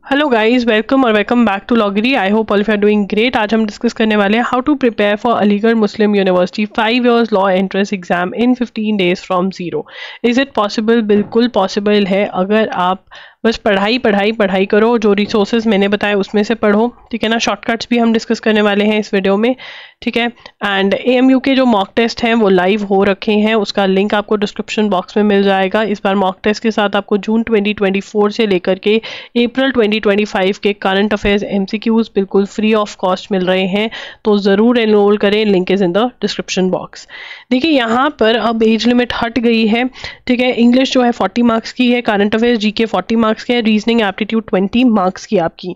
Hello guys, welcome back to Logri. I hope all of you are doing great. आज हम discuss करने वाले हैं how to prepare for Aligarh Muslim University 5 years law entrance exam in 15 days from zero. Is it possible? बिल्कुल possible है, अगर आप बस पढ़ाई करो। जो रिसोर्सेज मैंने बताए उसमें से पढ़ो, ठीक है ना। शॉर्टकट्स भी हम डिस्कस करने वाले हैं इस वीडियो में, ठीक है। एंड AMU के जो मॉक टेस्ट हैं वो लाइव हो रखे हैं, उसका लिंक आपको डिस्क्रिप्शन बॉक्स में मिल जाएगा। इस बार मॉक टेस्ट के साथ आपको जून 2024 से लेकर के अप्रैल 2025 के करंट अफेयर्स MCQs बिल्कुल फ्री ऑफ कॉस्ट मिल रहे हैं, तो ज़रूर एनरोल करें। Link is in the description box. देखिए यहाँ पर अब एज लिमिट हट गई है, ठीक है। इंग्लिश जो है 40 मार्क्स की है, करंट अफेयर्स GK 40 मार्क्स के है, रीजनिंग एप्टीट्यूड 20 मार्क्स की आपकी,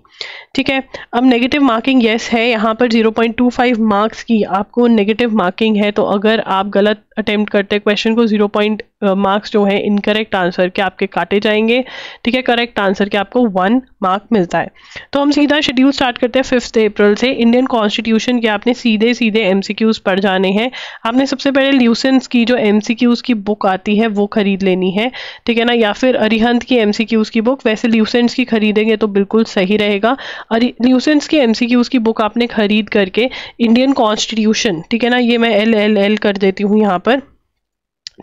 ठीक है। अब नेगेटिव मार्किंग यस है, यहाँ पर 0.25 मार्क्स की आपको नेगेटिव मार्किंग है। तो अगर आप गलत अटेम्प्ट करते क्वेश्चन को 0 मार्क्स जो है इनकरेक्ट आंसर के आपके काटे जाएंगे, ठीक है। करेक्ट आंसर के आपको 1 मार्क मिलता है। तो हम सीधा शेड्यूल स्टार्ट करते हैं 5 अप्रैल से। इंडियन कॉन्स्टिट्यूशन के आपने सीधे MCQs पढ़ जाने हैं। आपने सबसे पहले ल्यूसेंस की जो MCQs की बुक आती है वो खरीद लेनी है, ठीक है ना, या फिर अरिहंत की MCQs की बुक। वैसे ल्यूसेंस की खरीदेंगे तो बिल्कुल सही रहेगा। ल्यूसेंस की MCQs की बुक आपने खरीद करके इंडियन कॉन्स्टिट्यूशन, ठीक है ना, ये मैं LLL कर देती हूँ यहाँ पर,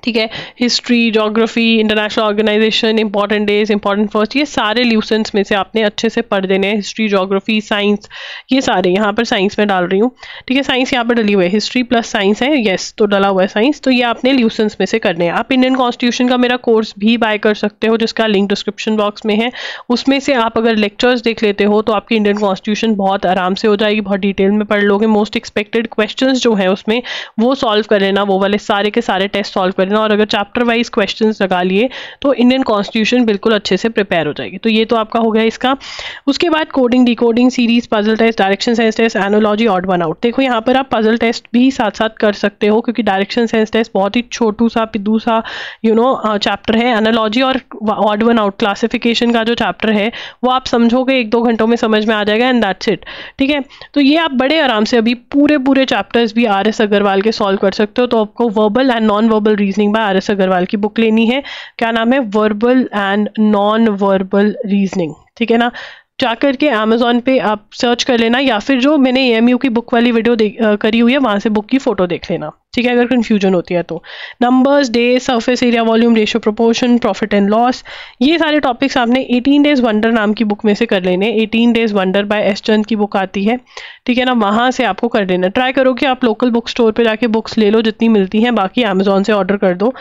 ठीक है। History, geography, international organization, important days, important first, ये सारे ल्यूसेंस में से आपने अच्छे से पढ़ देने हैं। हिस्ट्री, ज्योग्राफी, साइंस, ये सारे यहाँ पर साइंस में डाल रही हूँ, ठीक है। साइंस यहाँ पर डली हुई है, हिस्ट्री प्लस साइंस है, यस, तो डला हुआ है साइंस। तो ये आपने ल्यूसेंस में से करने हैं। आप इंडियन कॉन्स्टिट्यूशन का मेरा कोर्स भी बाय कर सकते हो, जिसका लिंक डिस्क्रिप्शन बॉक्स में है। उसमें से आप अगर लेक्चर्स देख लेते हो तो आपकी इंडियन कॉन्स्टिट्यूशन बहुत आराम से हो जाएगी, बहुत डिटेल में पढ़ लोगे। मोस्ट एक्सपेक्टेड क्वेश्चंस जो है उसमें वो सॉल्व कर लेना, वो वाले सारे के सारे टेस्ट सॉल्व कर लेना। और अगर चैप्टर वाइज क्वेश्चंस लगा लिए तो इंडियन कॉन्स्टिट्यूशन बिल्कुल अच्छे से प्रिपेयर हो जाएगी। तो ये तो आपका हो गया इसका। उसके बाद coding, decoding, series, puzzle test, direction sense test, analogy, odd one out. देखो यहाँ पर आप पजल टेस्ट भी साथ साथ कर सकते हो, क्योंकि डायरेक्शन सेंस टेस्ट बहुत ही छोटू सा पिद्दू सा चैप्टर है। एनालॉजी और ऑड वन आउट क्लासिफिकेशन का जो चैप्टर है वो आप समझोगे 1-2 घंटों में समझ में आ जाएगा, एंड दैट्स इट, ठीक है। तो ये आप बड़े आराम से अभी पूरे चैप्टर्स भी RS अग्रवाल के सॉल्व कर सकते हो। तो आपको verbal and non verbal reasoning by RS Agarwal की बुक लेनी है। क्या नाम है? Verbal and non verbal reasoning, ठीक है ना। जाकर के Amazon पे आप सर्च कर लेना, या फिर जो मैंने AMU की बुक वाली वीडियो करी हुई है वहां से बुक की फोटो देख लेना, ठीक है, अगर कंफ्यूजन होती है तो। Numbers, day, surface area, volume, ratio, proportion, profit and loss, ये सारे टॉपिक्स आपने 18 डेज वंडर नाम की बुक में से कर लेने। 18 डेज वंडर बाय S चंद की बुक आती है, ठीक है ना, वहां से आपको कर लेना। ट्राई करो कि आप लोकल बुक स्टोर पे जाके बुक्स ले लो जितनी मिलती हैं, बाकी Amazon से ऑर्डर कर दो।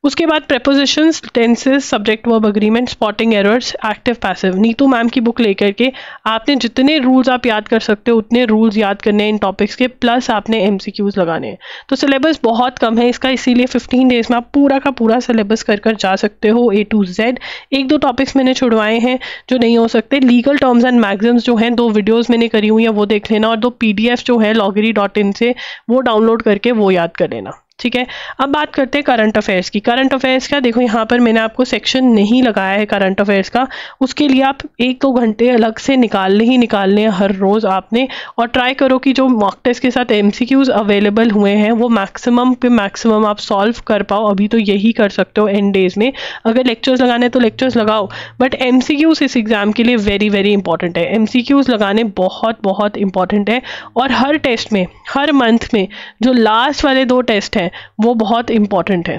उसके बाद prepositions, tenses, subject verb agreement, spotting errors, active passive, Neetu ma'am की बुक लेकर के आपने जितने रूल्स आप याद कर सकते हो उतने रूल्स याद करने हैं इन टॉपिक्स के, प्लस आपने MCQs लगाने हैं। तो सिलेबस बहुत कम है इसका, इसीलिए 15 डेज में आप पूरा का पूरा सिलेबस कर जा सकते हो A to Z। 1-2 टॉपिक्स मैंने छुड़वाए हैं जो नहीं हो सकते। लीगल टर्म्स एंड मैगजिम्स जो हैं 2 वीडियोज़ मैंने करी हुई हैं, वो देख लेना, और 2 PDF जो है loggery.in से वो डाउनलोड करके वो याद कर लेना, ठीक है। अब बात करते हैं करंट अफेयर्स की। करंट अफेयर्स का देखो यहाँ पर मैंने आपको सेक्शन नहीं लगाया है करंट अफेयर्स का, उसके लिए आप 1-2 घंटे अलग से निकालने हैं हर रोज़ आपने। और ट्राई करो कि जो मॉक टेस्ट के साथ MCQs अवेलेबल हुए हैं वो मैक्सिमम पे मैक्सिमम आप सॉल्व कर पाओ। अभी तो यही कर सकते हो एंड डेज में। अगर लेक्चर्स लगाने तो लेक्चर्स लगाओ, बट MCQs इस एग्जाम के लिए वेरी इंपॉर्टेंट है। MCQs लगाने बहुत इंपॉर्टेंट है। और हर टेस्ट में, हर मंथ में जो लास्ट वाले 2 टेस्ट हैं वो बहुत इंपॉर्टेंट है,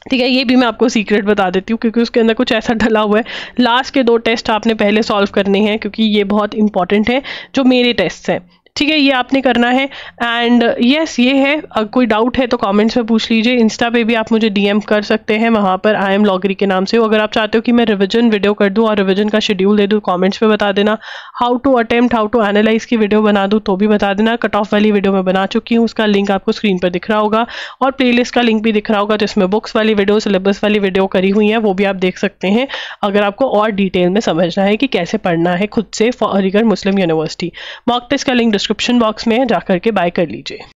ठीक है। ये भी मैं आपको सीक्रेट बता देती हूँ, क्योंकि उसके अंदर कुछ ऐसा डला हुआ है। लास्ट के 2 टेस्ट आपने पहले सॉल्व करने हैं, क्योंकि ये बहुत इंपॉर्टेंट है जो मेरे टेस्ट हैं, ठीक है। ये आपने करना है। एंड यस, ये है। अगर कोई डाउट है तो कमेंट्स में पूछ लीजिए। इंस्टा पे भी आप मुझे DM कर सकते हैं, वहाँ पर I am लॉगरी के नाम से। अगर आप चाहते हो कि मैं रिवीजन वीडियो कर दूँ और रिवीजन का शेड्यूल दे दूँ, कमेंट्स पे बता देना। How to attempt, how to analyse की वीडियो बना दूँ तो भी बता देना। कट ऑफ वाली वीडियो मैं बना चुकी हूँ, उसका लिंक आपको स्क्रीन पर दिख रहा होगा, और प्लेलिस्ट का लिंक भी दिख रहा होगा जिसमें बुक्स वाली वीडियो, सिलेबस वाली वीडियो करी हुई है, वो भी आप देख सकते हैं अगर आपको और डिटेल में समझना है कि कैसे पढ़ना है खुद से for Aligarh Muslim University. Mock test का लिंक डिस्क्रिप्शन बॉक्स में जाकर के बाय कर लीजिए।